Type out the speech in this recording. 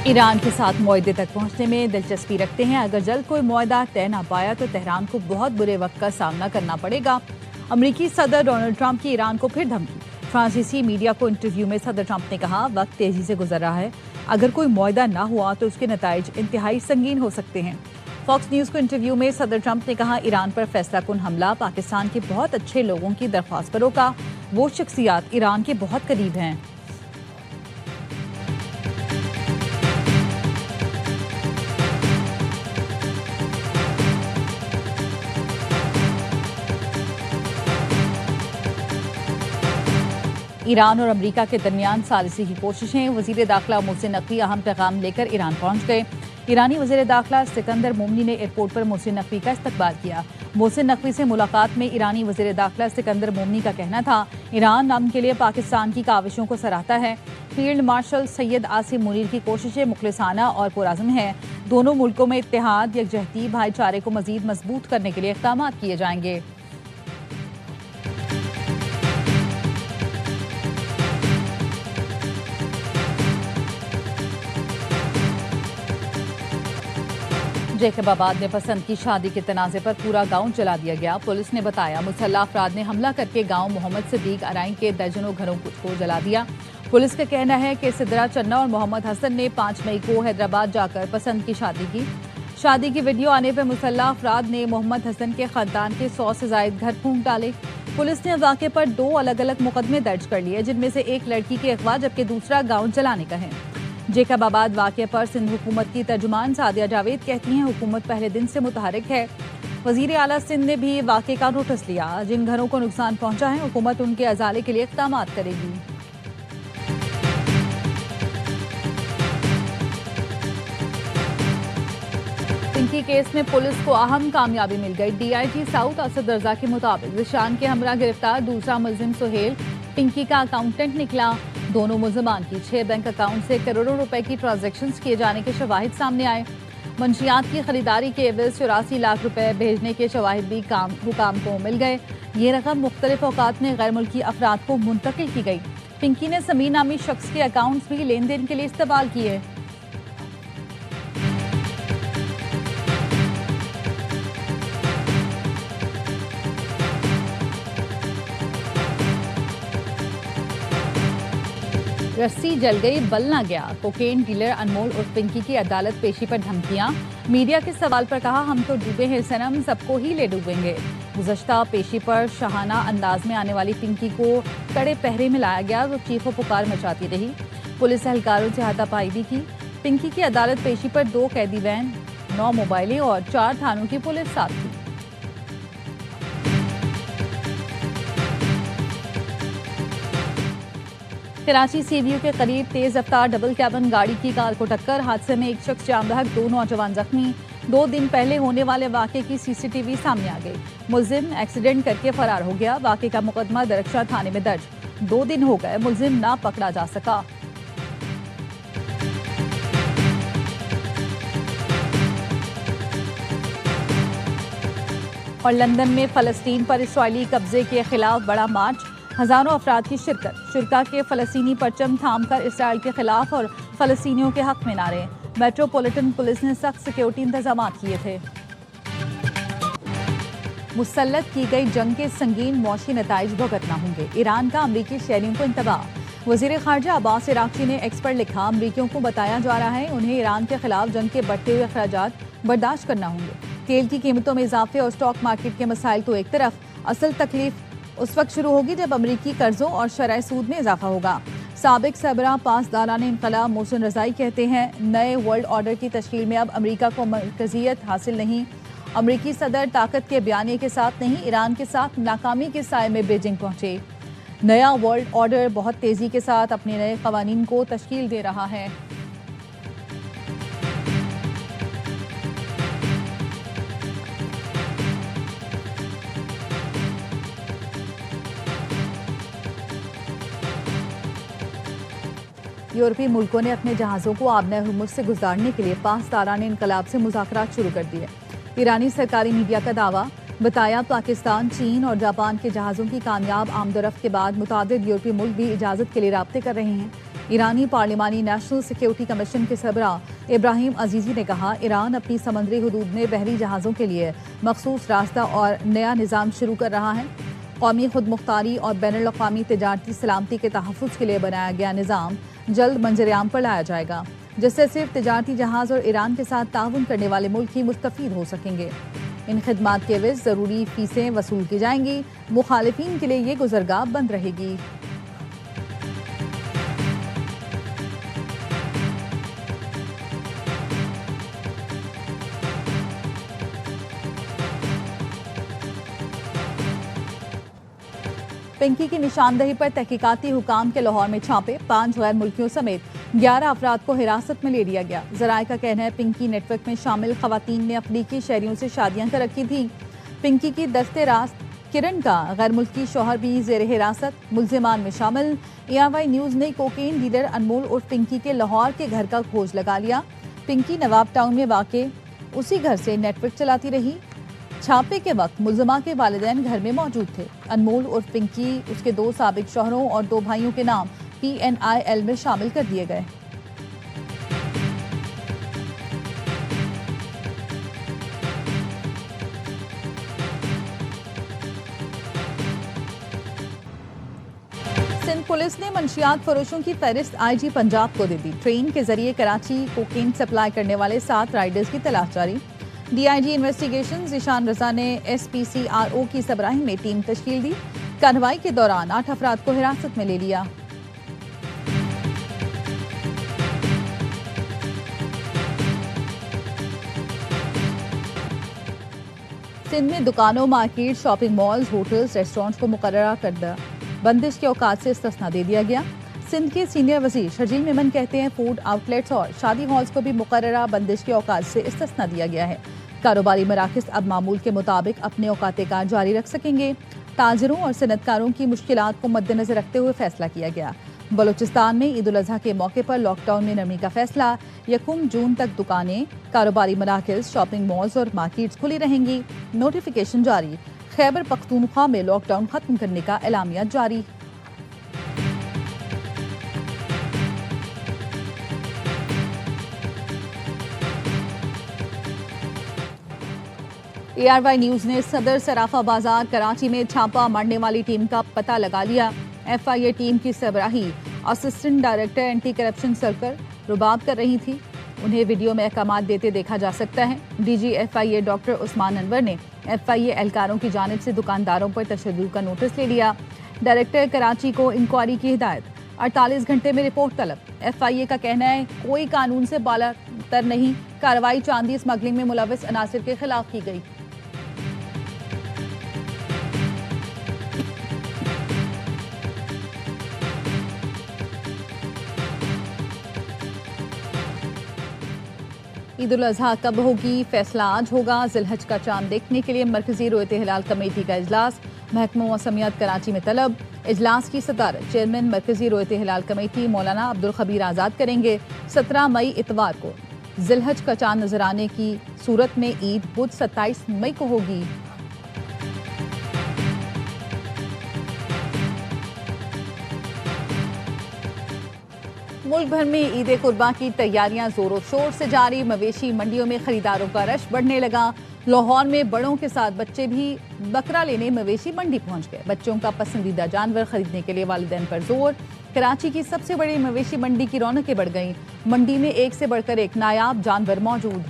Iran के साथ मुआहदे तक पहुंचने में दिलचस्पी रखते हैं। अगर जल्द कोई मुआहदा तय ना पाया तो तेहरान को बहुत बुरे वक्त का सामना करना पड़ेगा। अमेरिकी सदर डोनाल्ड ट्रंप की ईरान को फिर धमकी। फ्रांसीसी मीडिया को इंटरव्यू में सदर ट्रंप ने कहा, वक्त तेजी से गुजर रहा है, अगर कोई मुआहदा ना हुआ तो उसके नताइज इंतहाई संगीन हो सकते हैं। फॉक्स न्यूज को इंटरव्यू में सदर ट्रंप ने कहा, ईरान पर फैसलाकुन हमला पाकिस्तान के बहुत अच्छे लोगों की दरख्वास्त पर रोका। वो शख्सियात ईरान के बहुत करीब हैं। ईरान और अमेरिका के दरमियान सालिसी की कोशिशें। वजीर दाखिला मोहसिन नकवी अहम पैगाम लेकर ईरान पहुंच गए। ईरानी वजीर दाखिला सिकंदर मोमनी ने एयरपोर्ट पर मोहसिन नकवी का इस्तकबाल किया। मोहसिन नकवी से मुलाकात में ईरानी वजीर दाखिला सिकंदर मोमनी का कहना था, ईरान अमन के लिए पाकिस्तान की काविशों को सराहता है। फील्ड मार्शल सैयद आसिम मुनीर की कोशिशें मुखलिसाना और पुरअज़्म हैं। दोनों मुल्कों में इत्तेहाद, यकजहती, भाईचारे को मजीद मजबूत करने के लिए इक़दाम किए जाएंगे। जैकबाबाद में पसंद की शादी के तनाज़े पर पूरा गांव जला दिया गया। पुलिस ने बताया, मुसल्लह अफराद ने हमला करके गांव मोहम्मद सिद्दीक अराई के दर्जनों घरों को जला दिया। पुलिस का कहना है कि सिद्रा चन्ना और मोहम्मद हसन ने 5 मई को हैदराबाद जाकर पसंद की शादी की। शादी की वीडियो आने पर मुसल्लह अफराद ने मोहम्मद हसन के खानदान के 100 से ज़ायद घर फूंक डाले। पुलिस ने वाक़े पर 2 अलग अलग मुकदमे दर्ज कर लिए, जिनमें से एक लड़की के अगवा जबकि दूसरा गाँव जलाने का है। जैकबाबाद वाक़े पर सिंध हुकूमत की तर्जुमान सादिया जावेद कहती हैं, हुकूमत पहले दिन से मुतहरिक है। वज़ीर आला सिंध ने भी वाक़े का नोटिस लिया। जिन घरों को नुकसान पहुंचा है, हुकूमत उनके अजाले के लिए इक़दाम करेगी। पिंकी केस में पुलिस को अहम कामयाबी मिल गई। DIG साउथ असद रजा के मुताबिक जिशान के हमरा गिरफ्तार। दूसरा मुलजिम सुहेल पिंकी का अकाउंटेंट निकला। दोनों मुलजमान की 6 बैंक अकाउंट से करोड़ों रुपए की ट्रांजैक्शंस किए जाने के शवाहिद सामने आए। मंशियात की खरीदारी के एवज 84 लाख रुपए भेजने के शवाहिद भी हुकाम को मिल गए। ये रकम मुख्तलिफ औकात में गैर मुल्की अफराद को मुंतकिल की गई। पिंकी ने समीर नामी शख्स के अकाउंट्स भी लेन देन के लिए इस्तेमाल किए। रस्सी जल गई बल ना गया। कोकेन डीलर अनमोल और पिंकी की अदालत पेशी पर धमकियां। मीडिया के सवाल पर कहा, हम तो डूबे हैं सनम, सबको ही ले डूबेंगे। गुज़श्ता पेशी पर शाहाना अंदाज में आने वाली पिंकी को कड़े पहरे में लाया गया तो चीखों पुकार मचाती रही। पुलिस एहलकारों से हाथापाई भी की। पिंकी की अदालत पेशी पर 2 कैदी वैन, 9 मोबाइलें और 4 थानों की पुलिस साथ थी। कराची सीवीयू के करीब तेज रफ्तार डबल कैबिन गाड़ी की कार को टक्कर। हादसे में एक शख्स जाम बहक, 2 नौजवान जख्मी। 2 दिन पहले होने वाले वाक़े की CCTV सामने आ गई। मुलजिम एक्सीडेंट करके फरार हो गया। वाक़े का मुकदमा दरख्शा थाने में दर्ज। 2 दिन हो गए, मुलजिम ना पकड़ा जा सका। और लंदन में फ़लस्तीन पर इसराइली कब्जे के खिलाफ बड़ा मार्च। हजारों अफराद की शिरकत। शुरका के फ़लस्तीनी परचम थाम कर इसराइल के खिलाफ और फ़लस्तीनियों के हक में नारे। मेट्रोपॉलिटन पुलिस ने सख्त सिक्योरिटी इंतजाम किए थे। मुसल्लत की गई जंग के संगीन मौशी नताइज भुगतना होंगे। ईरान का अमरीकी शहरियों को इंतबाह। वज़ीर ख़ारजा अब्बास इराक़ची ने एक्स पर लिखा, अमरीकियों को बताया जा रहा है उन्हें ईरान के खिलाफ जंग के बढ़ते हुए अखराजात बर्दाश्त करना होंगे। तेल की कीमतों में इजाफे और स्टॉक मार्केट के मसाइल तो एक तरफ, असल तकलीफ उस वक्त शुरू होगी जब अमरीकी कर्जों और शरह सूद में इजाफा होगा। साबिक सरबराह पासदारान इनकलाब मोहसिन रज़ाई कहते हैं, नए वर्ल्ड ऑर्डर की तश्कील में अब अमरीका को मरकजियत हासिल नहीं। अमरीकी सदर ताकत के बयानिए के साथ नहीं, ईरान के साथ नाकामी के साए में बीजिंग पहुंचे। नया वर्ल्ड ऑर्डर बहुत तेजी के साथ अपने नए कवानीन को तश्कील दे रहा है। यूरोपीय मुल्कों ने अपने जहाज़ों को आबना हुर्मुज़ से गुजारने के लिए पासदारान इनकलाब से मुज़ाकरात शुरू कर दिए। ईरानी सरकारी मीडिया का दावा। बताया, पाकिस्तान, चीन और जापान के जहाज़ों की कामयाब आमदोरफ्त के बाद मुतादिद यूरोपीय मुल्क भी इजाज़त के लिए राब्ते कर रहे हैं। ईरानी पार्लिमानी नेशनल सिक्योरिटी कमीशन के सरबरा इब्राहिम अजीजी ने कहा, ईरान अपनी समुद्री हदूद में बहरी जहाज़ों के लिए मखसूस रास्ता और नया निज़ाम शुरू कर रहा है। कौमी खुद मुख्तारी और बैनुल अक़वामी तिजारती सलामती के तहफ़्फ़ुज़ के लिए बनाया गया निज़ाम जल्द मंजर-ए-आम पर लाया जाएगा, जिससे सिर्फ तिजारती जहाज़ और ईरान के साथ ताउन करने वाले मुल्क ही मुस्तफ़ीद हो सकेंगे। इन खिदमात के एवज़ ज़रूरी फ़ीसें वसूल की जाएंगी। मुखालिफिन के लिए ये गुज़रगाह बंद रहेगी। पिंकी की निशानदही पर तहकीकाती हुकाम के लाहौर में छापे, 5 गैर मुल्कियों समेत 11 अफराद को हिरासत में ले लिया गया। ज़राए का कहना है पिंकी नेटवर्क में शामिल खवातीन ने अफ्रीकी शहरियों से शादियां कर रखी थी। पिंकी की दस्ते रास्त किरण का गैर मुल्की शौहर भी जेर हिरासत, मुल्जिमान में शामिल। ARY न्यूज़ ने कोकेन डीलर अनमोल उर्फ पिंकी के लाहौर के घर का खोज लगा लिया। पिंकी नवाब टाउन में वाक़े उसी घर से नेटवर्क चलाती रही। छापे के वक्त मुल्जिमा के वालिदैन घर में मौजूद थे। अनमोल उर्फ पिंकी, उसके 2 साबिक शौहरों और 2 भाइयों के नाम PNIL में शामिल कर दिए गए। सिंध पुलिस ने मंशियात फरोशों की फहरिस्त IG पंजाब को दे दी। ट्रेन के जरिए कराची कोकेन सप्लाई करने वाले 7 राइडर्स की तलाश जारी। DIG इन्वेस्टिगेशन ईशान रजा ने SPCRO की सरबराही में टीम तश्कील दी। कार्रवाई के दौरान 8 अफराद को हिरासत में ले लिया। सिंध में दुकानों, market, shopping malls, hotels, restaurants को मुकर्ररा करदा बंदिश के औकात से इस्तिस्ना दे दिया गया। सिंध के सीनियर वजीर शर्जील मेमन कहते हैं फूड आउटलेट्स और शादी हॉल्स को भी मुकर्ररा बंदिश के औकात से इस्तिस्ना दिया गया है। कारोबारी मराकज़ अब मामूल के मुताबिक अपने औकात कार जारी रख सकेंगे। ताजरों और सनतकारों की मुश्किलात को मद्देनजर रखते हुए फैसला किया गया। बलूचिस्तान में ईद उल अजहा के मौके पर लॉकडाउन में नरमी का फैसला। 1 जून तक दुकानें, कारोबारी मराकज़, शॉपिंग मॉल्स और मार्केट्स खुली रहेंगी। नोटिफिकेशन जारी। खैबर पख्तूनख्वा में लॉकडाउन खत्म करने का एलामिया जारी। ARY न्यूज़ ने सदर सराफा बाजार कराची में छापा मारने वाली टीम का पता लगा लिया। FIA टीम की सरबराही assistant director anti corruption circle रुबाब कर रही थी। उन्हें वीडियो में अहकामात देते देखा जा सकता है। DG FIA doctor Usman Anwar ने FIA एहलकारों की जानिब से दुकानदारों पर तशद्दुद का नोटिस ले लिया। डायरेक्टर कराची को इंक्वायरी की हिदायत, 48 घंटे में रिपोर्ट तलब। FIA का कहना है कोई कानून से बालातर नहीं, कार्रवाई चांदी स्मगलिंग में मुलविस अनासिर के खिलाफ की गई। ईद उल अजहा कब होगी, फैसला आज होगा। जिलहज का चांद देखने के लिए मरकजी रोयत हिलाल कमेटी का इजलास, महकमा मौसमियात कराची में तलब। इजलास की सदारत चेयरमैन मरकजी रोयत हिलाल कमेटी मौलाना अब्दुल खबीर आज़ाद करेंगे। 17 मई इतवार को जिलहज का चांद नजर आने की सूरत में ईद बुध 27 मई को होगी। मुल्क भर में ईद कुर्बान की तैयारियां जोरों शोर से जारी। मवेशी मंडियों में खरीदारों का रश बढ़ने लगा। लाहौर में बड़ों के साथ बच्चे भी बकरा लेने मवेशी मंडी पहुंच गए। बच्चों का पसंदीदा जानवर खरीदने के लिए वालिदैन पर जोर। कराची की सबसे बड़ी मवेशी मंडी की रौनकें बढ़ गईं। मंडी में एक से बढ़कर एक नायाब जानवर मौजूद।